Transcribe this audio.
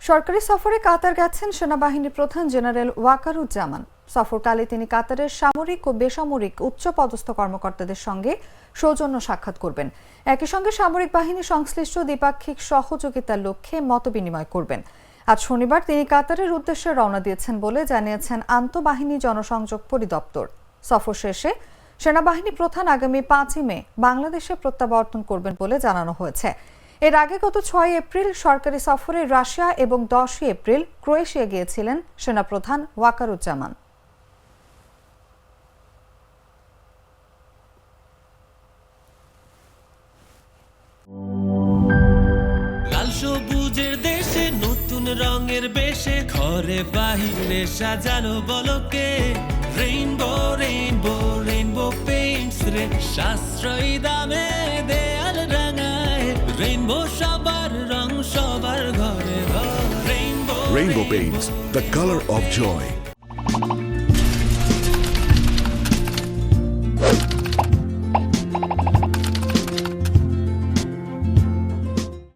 সরকারি সফরে কাতার গেছেন সেনাবাহিনী প্রধান জেনারেল ওয়াকারুজ্জামান। সফরকালে তিনি কাতারের সামরিক ও বেসামরিক উচ্চপদস্থ কর্মকর্তাদের সঙ্গে সৌজন্য সাক্ষাৎ করবেন। একই সঙ্গে সামরিক বাহিনী সংশ্লিষ্ট দ্বিপাক্ষিক সহযোগিতার লক্ষ্যে মতবিনিময় করবেন। আজ শনিবার তিনি কাতারের উদ্দেশ্যে রওনা দিয়েছেন বলে জানিয়েছেন আন্তঃবাহিনী জনসংযোগ পরিদপ্তর। সফর শেষে সেনাবাহিনী প্রধান আগামী 5 মে বাংলাদেশে প্রত্যাবর্তন করবেন বলে জানানো হয়েছে। এর আগে গত 6 এপ্রিল সরকারি সফরে রাশিয়া এবং 10 এপ্রিল ক্রোয়েশিয়া গিয়েছিলেন সেনাপ্রধান ওয়াকারুজ্জামান। লাল সবুজের দেশে নতুন রঙের বেশে ঘরে বাহিরে সাজানো বলকে রেইনবো রেইনবো রেইনবো পেইন্টস রে সাশ্রয়ী দামে দেয়াল রাঙায় রেইনবো সবার রং সবার ঘরে ঘরে Rainbow Paints, the color of joy.